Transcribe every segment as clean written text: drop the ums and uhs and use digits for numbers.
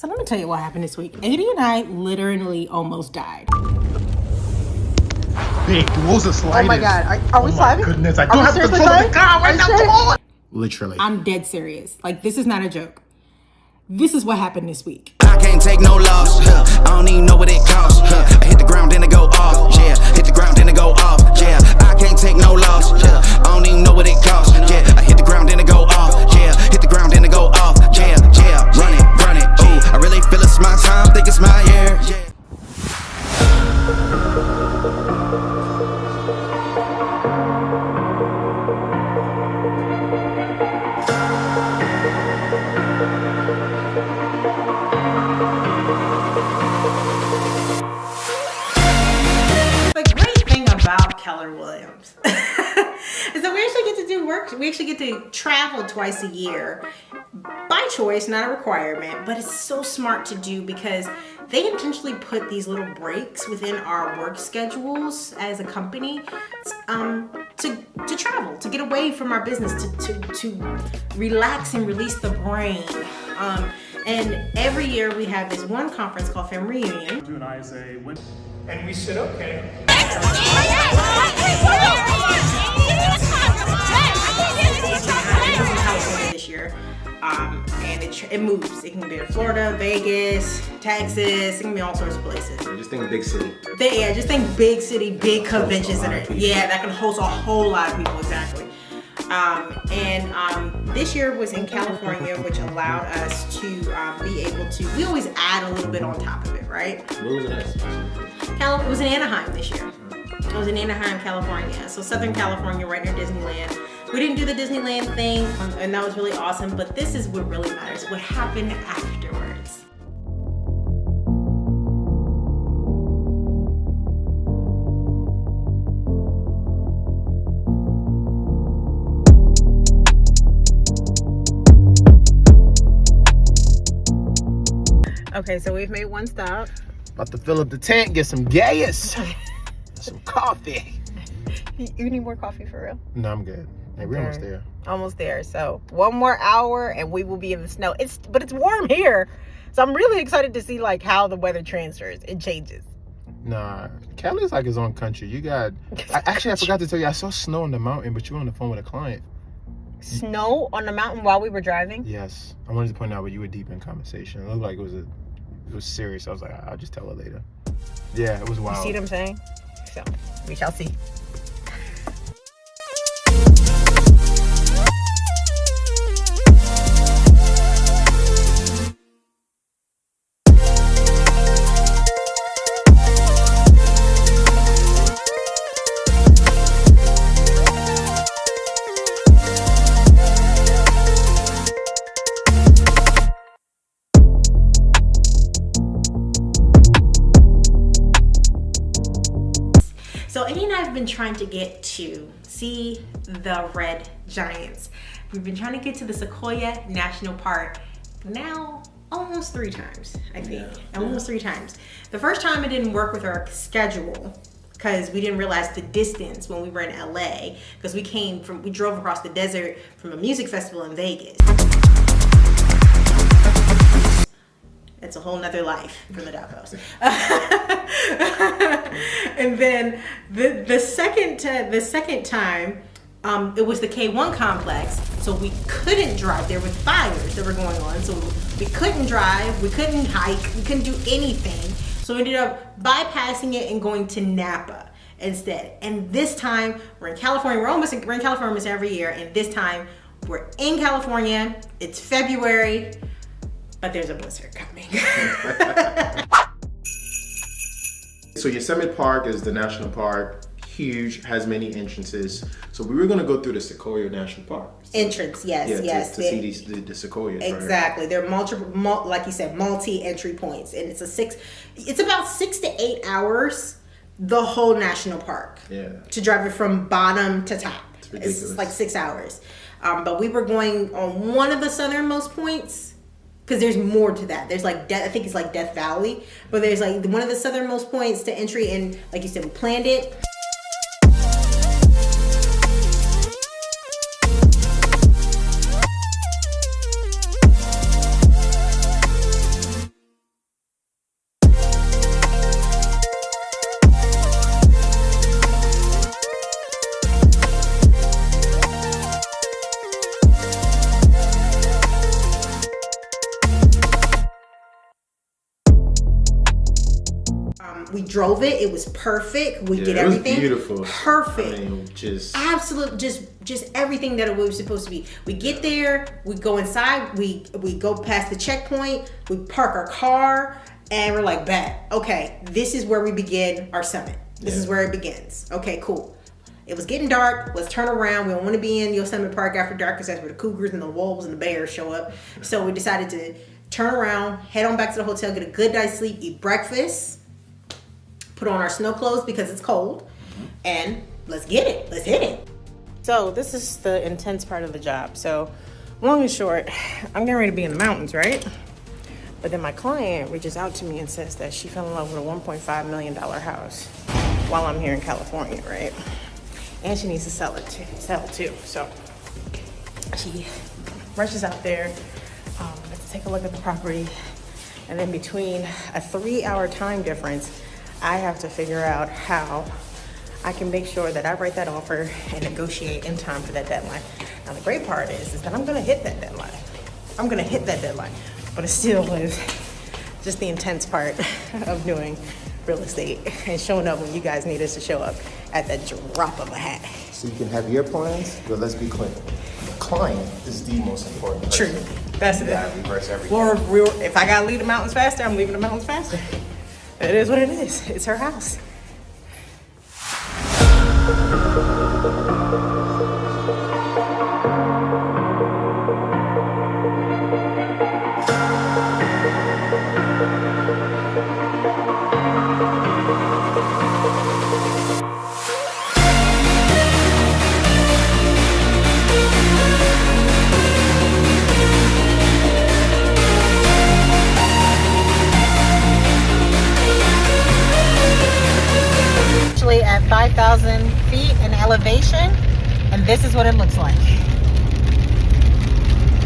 So let me tell you what happened this week. A.D and I literally almost died. Big, those are sliding. Oh my god, are we sliding? Goodness, I don't have control of the car right now. Come on. Literally. I'm dead serious. Like, this is not a joke. This is what happened this week. I can't take no loss. I don't even know what it costs. I hit the ground, then it go off. Yeah, hit the ground, then it go off. Yeah, I can't take no loss. I don't even know what it costs. Yeah, I hit the ground, then it go off. Yeah, hit the ground, then it go off. Yeah, run it. Ooh, I really feel it's my time. Think it's my year. Yeah. Keller Williams. And so we actually get to do work. We actually get to travel twice a year by choice, not a requirement, but it's so smart to do because they intentionally put these little breaks within our work schedules as a company to travel, to get away from our business, to relax and release the brain. And every year we have this one conference called Family Reunion. A.D and I is and we said, okay. This year, and it moves. It can be in Florida, Vegas, Texas. It can be all sorts of places. Just think big city. Just think big city, big convention center. Yeah, that can host a whole lot of people. Exactly. This year was in California, which allowed us to be able to. We always add a little bit on top of it, right? Where was it at? It was in Anaheim this year. It was in Anaheim, California. So Southern California, right near Disneyland. We didn't do the Disneyland thing, and that was really awesome, but this is what really matters, what happened afterwards. Okay, so we've made one stop. About to fill up the tank, get some gas, some coffee. You need more coffee for real? No, I'm good. Hey, we're almost there. Almost there. So one more hour and we will be in the snow. But it's warm here. So I'm really excited to see like how the weather transfers. It changes. Nah, Cali's like his own country. I forgot to tell you, I saw snow on the mountain, but you were on the phone with a client. Snow on the mountain while we were driving? Yes. I wanted to point out, but you were deep in conversation. It looked like it was serious. I was like, I'll just tell her later. Yeah, it was wild. You see what I'm saying? So we shall see. So A.D and I have been trying to get to see the red giants. We've been trying to get to the Sequoia National Park now almost 3 times, I think. Almost 3 times. The first time it didn't work with our schedule because we didn't realize the distance when we were in LA because we drove across the desert from a music festival in Vegas. It's a whole nother life for the Davos. And then the second time, it was the K1 complex, so we couldn't drive. There were fires that were going on, so we couldn't drive, we couldn't hike, we couldn't do anything. So we ended up bypassing it and going to Napa instead. And this time we're in California. We're in California almost every year, and this time we're in California. It's February. But there's a blizzard coming. So Yosemite Park is the national park, huge, has many entrances. So we were going to go through the Sequoia National Park. Entrance, yes. To see the sequoias. Exactly. Right? They're multiple, like you said, multi-entry points. And it's about 6 to 8 hours, the whole national park. Yeah. To drive it from bottom to top. It's ridiculous. It's like 6 hours. But we were going on one of the southernmost points. Because there's more to that. There's like, I think it's like Death Valley. But there's like one of the southernmost points to entry. And like you said, we planned it. We drove it. It was perfect. We did it was everything beautiful. perfect. I mean, just Absolute, just everything that it was supposed to be. We get there, we go inside, we go past the checkpoint, we park our car, and we're like, bet, okay, this is where we begin our summit. This is where it begins. Okay, cool. It was getting dark. Let's turn around. We don't want to be in Yosemite Park after dark because that's where the cougars and the wolves and the bears show up. So we decided to turn around, head on back to the hotel, get a good night's sleep, eat breakfast, put on our snow clothes because it's cold, and let's get it. Let's hit it. So this is the intense part of the job. So long and short, I'm getting ready to be in the mountains, right? But then my client reaches out to me and says that she fell in love with a $1.5 million house while I'm here in California, right? And she needs to sell too. So she rushes out there to take a look at the property. And then between a 3-hour time difference, I have to figure out how I can make sure that I write that offer and negotiate in time for that deadline. Now the great part is that I'm gonna hit that deadline. But it still is just the intense part of doing real estate and showing up when you guys need us to show up at the drop of a hat. so you can have your plans, but let's be clear. The client is the most important person. True. That's You it. gotta reverse everything. If I gotta leave the mountains faster, I'm leaving the mountains faster. It is what it is. It's her house. At 5,000 feet in elevation, and this is what it looks like.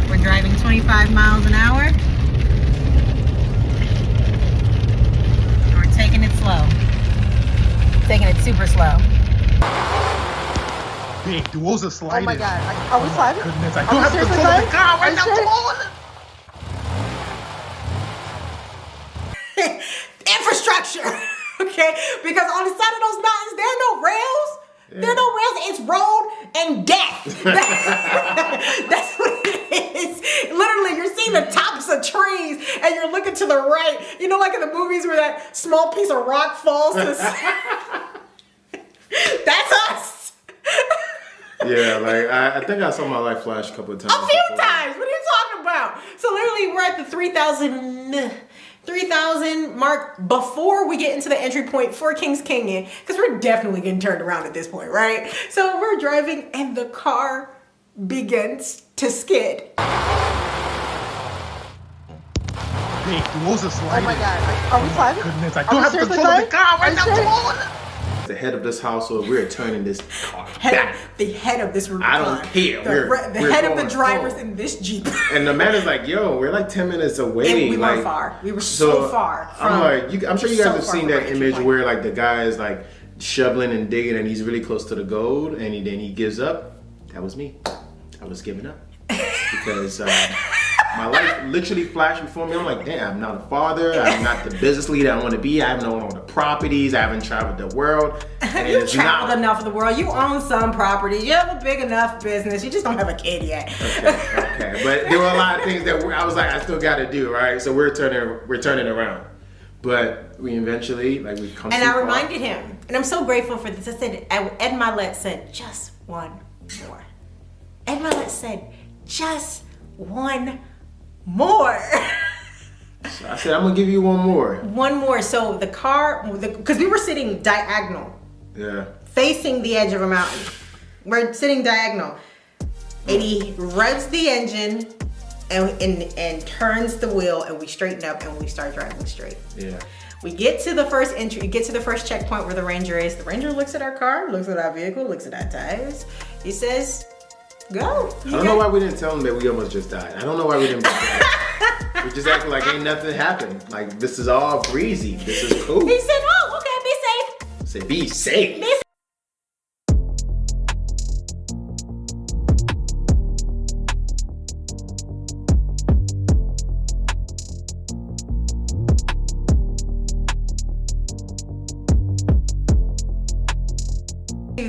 We're driving 25 miles an hour. And we're taking it slow. Taking it super slow. Big, the walls are sliding. Oh my god. Are we sliding? Goodness, I Are don't we have seriously control of the sliding? car right Are you now. sure? Come on. Infrastructure, okay? Because on the side of those mountains, there are no rails. There are no rails. It's road and death. That's what it is. Literally, you're seeing the tops of trees, and you're looking to the right. You know, like in the movies where that small piece of rock falls to the side. That's us. Yeah, like I think I saw my life flash a couple of times. A few before. times. What are you talking about? So literally, we're at the 3,000 mark before we get into the entry point for Kings Canyon, because we're definitely getting turned around at this point, right? So we're driving, and the car begins to skid. Big, the walls are Oh sliding. my god. Are we sliding? Goodness, I Are don't we have seriously control of the sliding? car right Are now. you Come sure? on. The head of this household, we're turning this car back. The head of this Rubicon. I don't care. The We're head of the going drivers forward. in this Jeep. And the man is like, "Yo, we're like 10 minutes away." And we like, were far. We were so far from. I'm like, I'm sure you guys so have far seen from that our entry image point. where like the guy is like shoveling and digging, and he's really close to the gold, and then he gives up. That was me. I was giving up because my life literally flashed before me. I'm like, damn, I'm not a father. I'm not the business leader I want to be. I haven't owned all the properties. I haven't traveled the world. And You've it's traveled not. enough of the world. You own some properties. You have a big enough business. You just don't have a kid yet. Okay, but there were a lot of things that I was like, I still got to do, right? So we're turning around, but we eventually we come. And too I far. reminded him, and I'm so grateful for this. I said, Ed Milet said, just one more. Ed Milet said, just one more. So I said, I'm gonna give you one more. One more. So the car, because we were sitting diagonal, Yeah. facing the edge of a mountain. We're sitting diagonal. And he revs the engine and turns the wheel, and we straighten up and we start driving straight. Yeah. We get to the first entry, we get to the first checkpoint where the ranger is. The ranger looks at our car, looks at our vehicle, looks at our tires. He says, go. I don't know why we didn't tell him that we almost just died. I don't know why we didn't. We just acted like ain't nothing happened. Like this is all breezy. This is cool. He said, oh, okay, be safe. Say be safe. Be safe.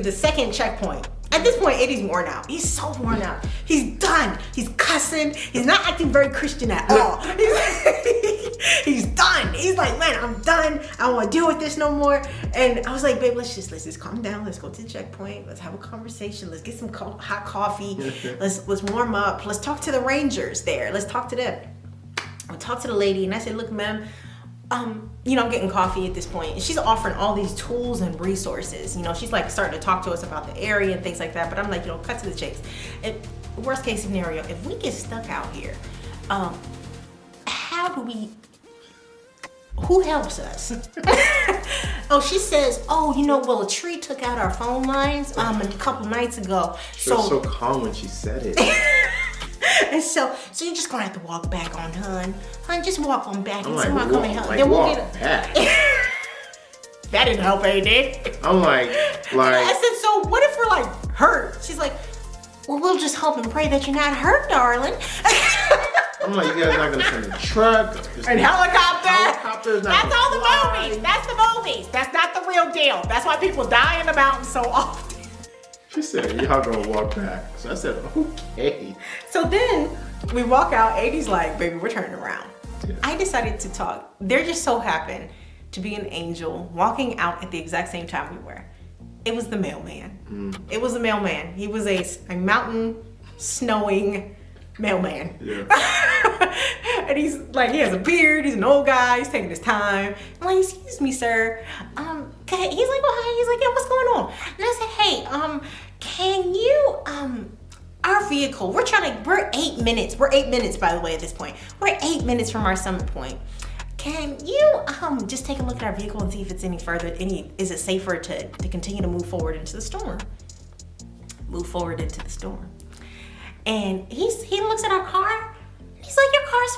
the second checkpoint. At this point, Eddie's worn out. He's so worn out. He's done. He's cussing. He's not acting very Christian at all. He's done. He's like, man, I'm done. I don't want to deal with this no more. And I was like, babe, let's just calm down. Let's go to the checkpoint. Let's have a conversation. Let's get some hot coffee. Let's warm up. Let's talk to the rangers there. Let's talk to them. I talked to the lady and I said, look, ma'am, I'm getting coffee at this point. And she's offering all these tools and resources. She's like starting to talk to us about the area and things like that. But I'm like, cut to the chase. And worst case scenario, if we get stuck out here, who helps us? Oh, she says, well, a tree took out our phone lines a couple nights ago. She was so calm when she said it. And so you're just gonna have to walk back on, hun. Just walk on back. I'm And like, someone come and help. like Then we'll walk get back. That didn't help, A.D. I'm like. I said, so what if we're like hurt? She's like, well, we'll just hope and pray that you're not hurt, darling. I'm like, you guys are not gonna send a truck. And helicopter. Helicopter's not That's all the fly. movies. That's the movies. That's not the real deal. That's why people die in the mountains so often. She said, y'all gonna walk back. So I said, okay. So then we walk out. A.D.'s like, baby, we're turning around. Yeah. I decided to talk. There just so happened to be an angel walking out at the exact same time we were. It was the mailman. It was the mailman. He was a mountain snowing mailman. Yeah. And he's like, he has a beard. He's an old guy. He's taking his time. I'm like, excuse me, sir. He's like, oh, hi. He's like, yeah, what's going on? And I said, hey, can you, our vehicle, we're 8 minutes. We're 8 minutes, by the way, at this point. We're 8 minutes from our summit point. Can you just take a look at our vehicle and see if it's any further, is it safer to continue to move forward into the storm? Move forward into the storm. And he looks at our car. He's like, your car's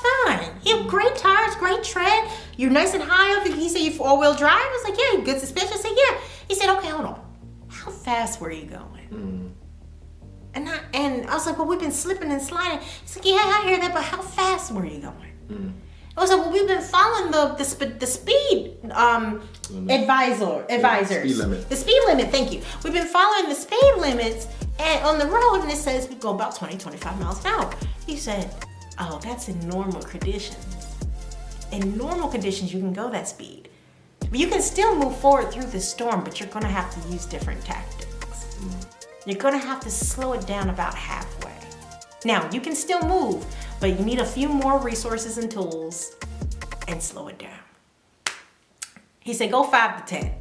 fine. You have great tires, great tread. You're nice and high up. He said, you four-wheel drive? I was like, yeah, good suspension. I said, yeah. He said, okay, hold on. How fast were you going? And I was like, well, we've been slipping and sliding. He's like, yeah, I hear that, but how fast were you going? I was like, well, we've been following the speed advisors. Speed limit. The speed limit, thank you. We've been following the speed limits and on the road, and it says we go about 20, 25 miles an hour. He said, oh, that's in normal conditions. In normal conditions, you can go that speed. But you can still move forward through the storm, but you're gonna have to use different tactics. You're gonna have to slow it down about halfway. Now, you can still move, but you need a few more resources and tools and slow it down. He said, go 5 to 10.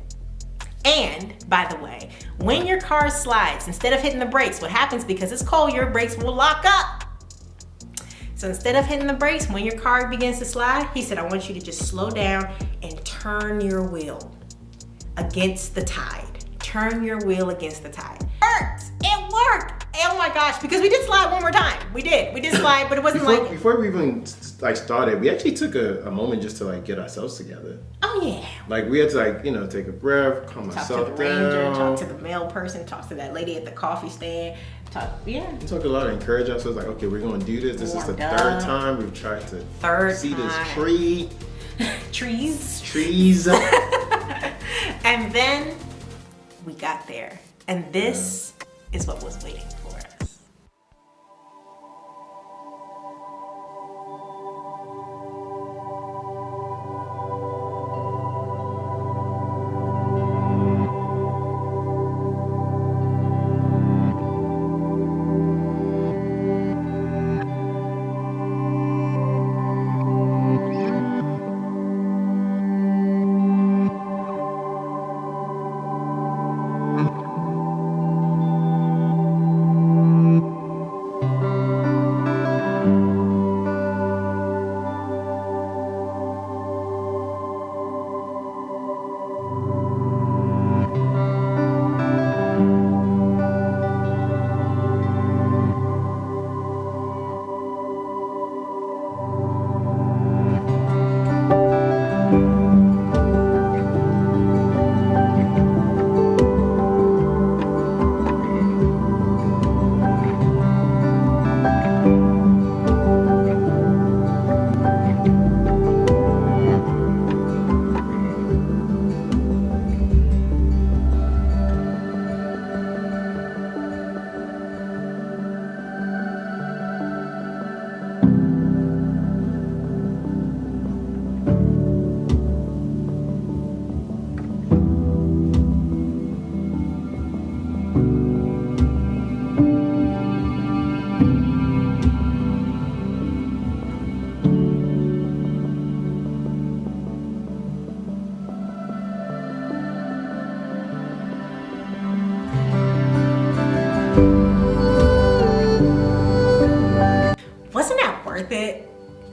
And, by the way, when your car slides, instead of hitting the brakes, what happens because it's cold, your brakes will lock up. So instead of hitting the brakes, when your car begins to slide, he said, I want you to just slow down and turn your wheel against the tide. Turn your wheel against the tide. It worked. Oh my gosh, because we did slide one more time. We did slide, but it wasn't before we even started, we actually took a moment just to get ourselves together. Oh yeah. We had to take a breath, calm Talk to myself the ranger, down. talk to the mail person, talk to that lady at the coffee stand. We took a lot to encourage ourselves. Okay, we're gonna do this. This is the third time we've tried to see this tree. Trees. And then we got there, and this is what was waiting for us.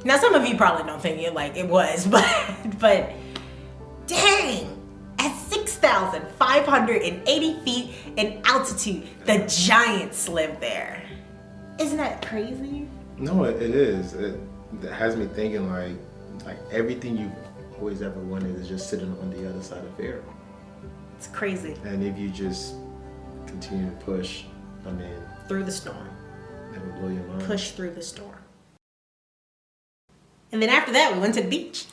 Now, some of you probably don't think it like it was, but dang, at 6,580 feet in altitude, the giants live there. Isn't that crazy? No, it is. It has me thinking like everything you've always ever wanted is just sitting on the other side of air. It's crazy. And if you just continue to push, I mean, Through the storm. it will blow your mind. Push through the storm. And then after that, we went to the beach.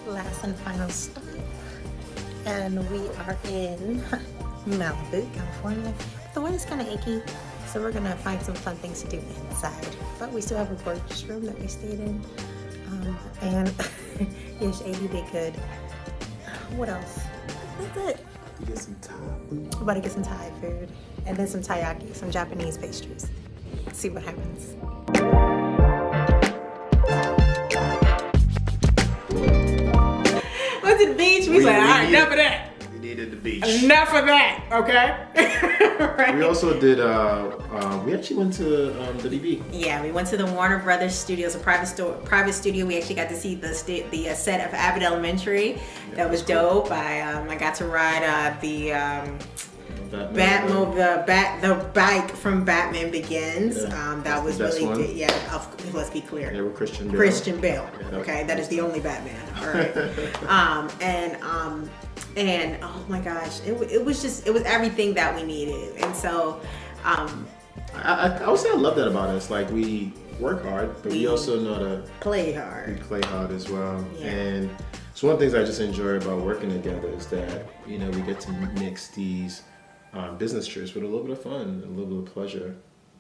Last and final stop. And we are in Malibu, California. The weather's kind of icky, so we're gonna find some fun things to do inside. But we still have a gorgeous room that we stayed in. And yes, A.D did good. What else? That's it. You get some time. We're about to get some Thai food. And then some taiyaki, some Japanese pastries. See what happens. Went to the beach. We said, all right, enough of that. We needed the beach. Enough of that, okay? Right. We also did, we actually went to the DB. Yeah, we went to the Warner Brothers Studios, a private studio. We actually got to see the set of Abbott Elementary. That was dope. I got to ride the bike from Batman Begins. Yeah, that was that's the really best good. Yeah, let's be clear. Yeah, with Christian Bale. Christian Bale. Yeah, Okay, that is the only Batman. All right. And oh my gosh, it was everything that we needed. And so, I would say I love that about us. Like, we work hard, but we also know to play we hard. play hard as well. Yeah. And so one of the things I just enjoy about working together is that, you know, we get to mix these business trips with a little bit of fun, a little bit of pleasure.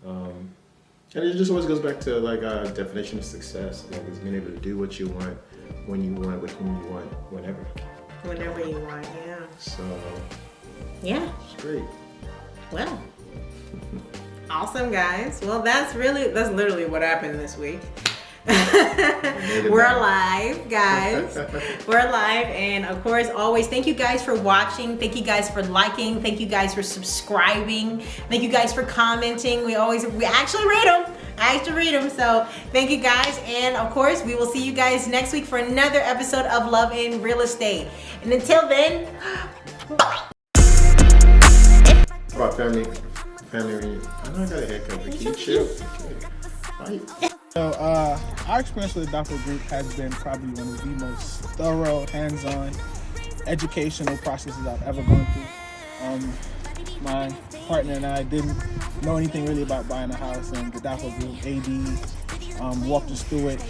And it just always goes back to like a definition of success. Like, it's being able to do what you want, when you want, with whom you want, whenever. Whenever you want, yeah. So Yeah. it's great. Well, awesome, guys. Well, that's literally what happened this week. We're alive, guys. We're alive, and of course, always thank you guys for watching. Thank you guys for liking. Thank you guys for subscribing. Thank you guys for commenting. We actually read them. I actually read them. So thank you guys, and of course, we will see you guys next week for another episode of Love in Real Estate. And until then. About family reunion. I know I got a haircut, but keep chill. Okay. Bye. So our experience with the Doppel Group has been probably one of the most thorough, hands-on, educational processes I've ever gone through. My partner and I didn't know anything really about buying a house, and the Doppel Group, A.D, walked us through it.